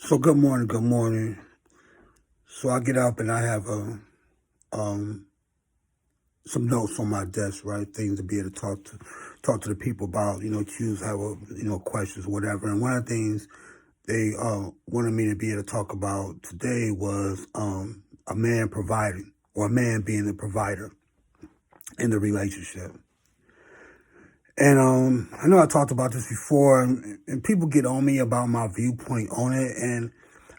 So good morning, good morning. So I get up and I have some notes on my desk, right? Things to be able to talk to the people about, choose have questions, whatever. And one of the things they wanted me to be able to talk about today was a man providing, or a man being the provider in the relationship. And I know I talked about this before, and people get on me about my viewpoint on it, and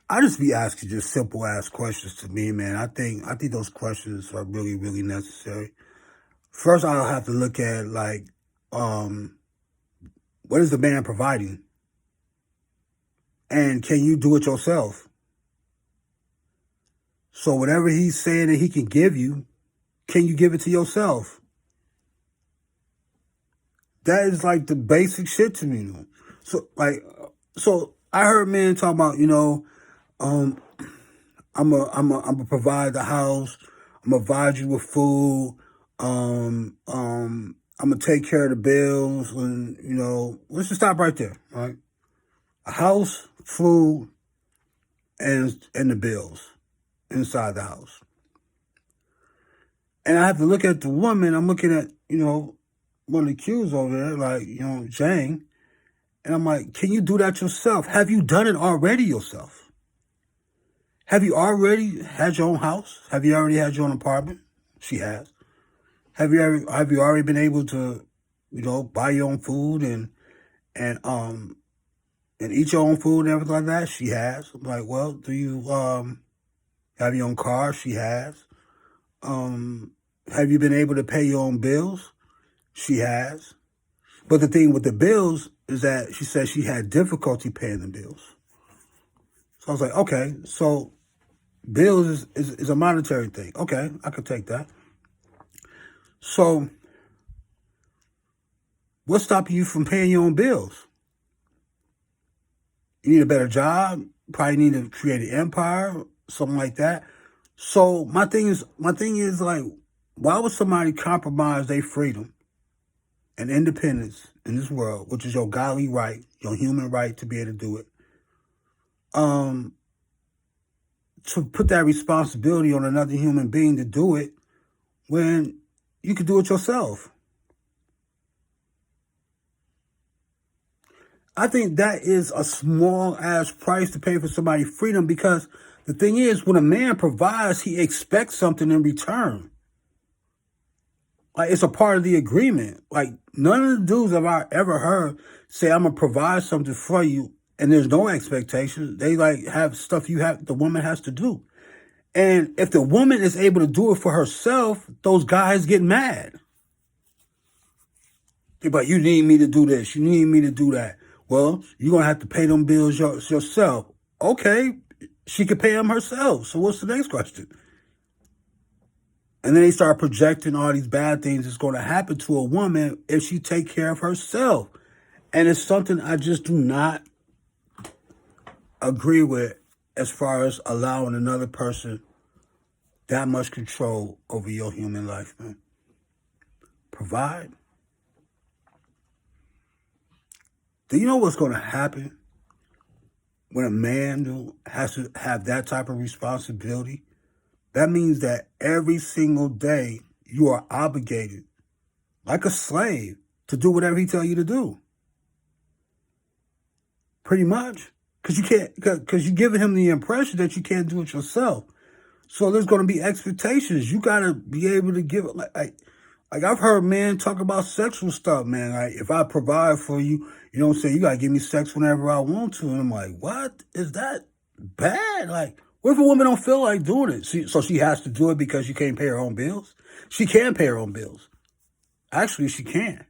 I just be asking just simple ass questions to me, man. I think those questions are really, really necessary. First, I'll have to look at um, what is the man providing, and can you do it yourself? So whatever he's saying that he can give you, can you give it to yourself? That is like the basic shit to me. So I heard men talk about, um, I'm a provide the house. I'm gonna provide you with food. I'm gonna take care of the bills, and let's just stop right there. Right, a house, food, and the bills inside the house. And I have to look at the woman. I'm looking at one of the cues over there, like Xiang, and I'm like, can you do that yourself? Have you done it already yourself? Have you already had your own house? Have you already had your own apartment? She has. Have you already been able to, buy your own food and um and eat your own food and everything like that? She has. I'm like, well, do you have your own car? She has. Um have you been able to pay your own bills? She has. But the thing with the bills is that she said she had difficulty paying the bills. So I was like, okay, so bills is a monetary thing. Okay, I could take that. So what's stopping you from paying your own bills? You need a better job. Probably need to create an empire, something like that. So my thing is like, why would somebody compromise their freedom and independence in this world, which is your godly right, your human right to be able to do it, um, to put that responsibility on another human being to do it when you could do it yourself? I think that is a small ass price to pay for somebody's freedom, because the thing is, when a man provides, he expects something in return. Like, it's a part of the agreement. Like, none of the dudes have I ever heard say, I'm gonna provide something for you, and there's no expectations. They like have stuff the woman has to do. And if the woman is able to do it for herself, those guys get mad. They're like, you need me to do this, you need me to do that. Well, you're gonna have to pay them bills yourself. Okay, she could pay them herself. So what's the next question? And then they start projecting all these bad things that's going to happen to a woman if she take care of herself. And it's something I just do not agree with, as far as allowing another person that much control over your human life, man. Provide. Do you know what's going to happen when a man has to have that type of responsibility? That means that every single day you are obligated, like a slave, to do whatever he tells you to do. Pretty much. Because you're giving him the impression that you can't do it yourself. So there's going to be expectations. You got to be able to give it. Like I've heard men talk about sexual stuff, man. Like, if I provide for you, you know what I'm saying, you got to give me sex whenever I want to. And I'm like, what? Is that bad? Like, what if a woman don't feel like doing it? So she has to do it because she can't pay her own bills? She can pay her own bills. Actually, she can.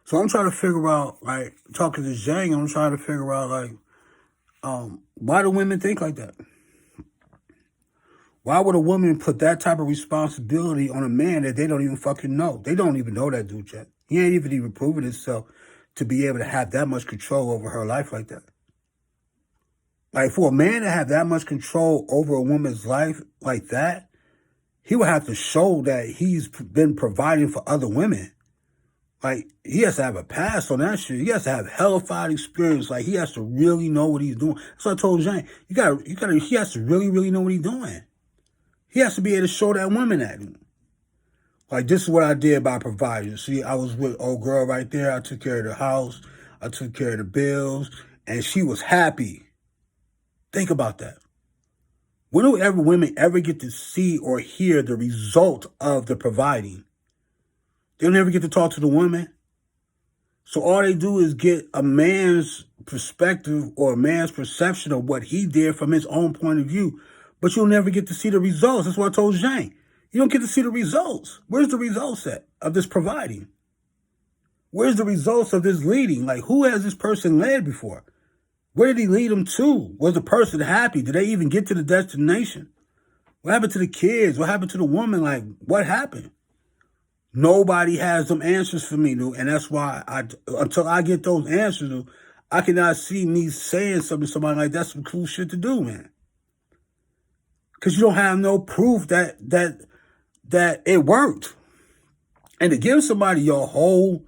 So I'm trying to figure out, like, talking to Xiang, I'm trying to figure out, like, why do women think like that? Why would a woman put that type of responsibility on a man that they don't even fucking know? They don't even know that dude yet. He ain't even proven himself to be able to have that much control over her life like that. Like, for a man to have that much control over a woman's life like that, he would have to show that he's been providing for other women. Like, he has to have a pass on that shit. He has to have hellified experience. Like, he has to really know what he's doing. That's what I told Xiang. He has to really, really know what he's doing. He has to be able to show that woman at him. Like, this is what I did by providing. See, I was with old girl right there. I took care of the house. I took care of the bills. And she was happy. Think about that. When do women ever get to see or hear the result of the providing? They'll never get to talk to the woman. So all they do is get a man's perspective or a man's perception of what he did from his own point of view. But you'll never get to see the results. That's what I told Xiang. You don't get to see the results. Where's the results at of this providing? Where's the results of this leading? Like, who has this person led before? Where did he lead them to? Was the person happy? Did they even get to the destination? What happened to the kids? What happened to the woman? Like, what happened? Nobody has them answers for me, dude. And that's why until I get those answers, dude, I cannot see me saying something to somebody like that's some cool shit to do, man. Because you don't have no proof that it worked. And to give somebody your whole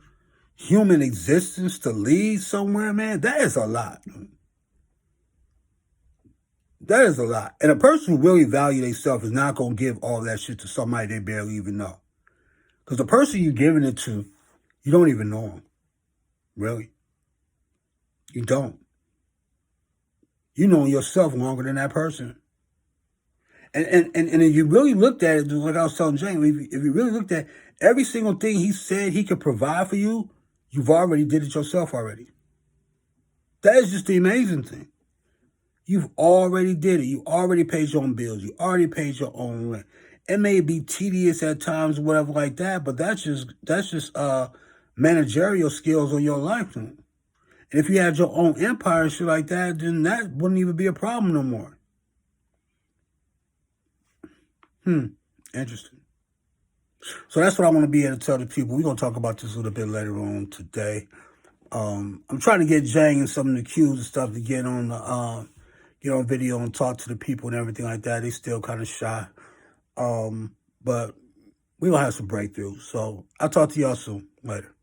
human existence to lead somewhere, man, that is a lot. That is a lot. And a person who really values themselves is not going to give all that shit to somebody they barely even know. Because the person you're giving it to, you don't even know them. Really. You don't. You know yourself longer than that person. And if you really looked at it, just like I was telling James, if you really looked at every single thing he said he could provide for you, you've already did it yourself already. That is just the amazing thing. You've already did it. You already paid your own bills. You already paid your own rent. It may be tedious at times or whatever like that, but that's just managerial skills on your life. And if you had your own empire and shit like that, then that wouldn't even be a problem no more. Interesting. So that's what I want to be able to tell the people. We're going to talk about this a little bit later on today. I'm trying to get Xiang and some of the cues and stuff to get on video and talk to the people and everything like that. They still kind of shy. But we're going to have some breakthroughs. So I'll talk to y'all soon. Later.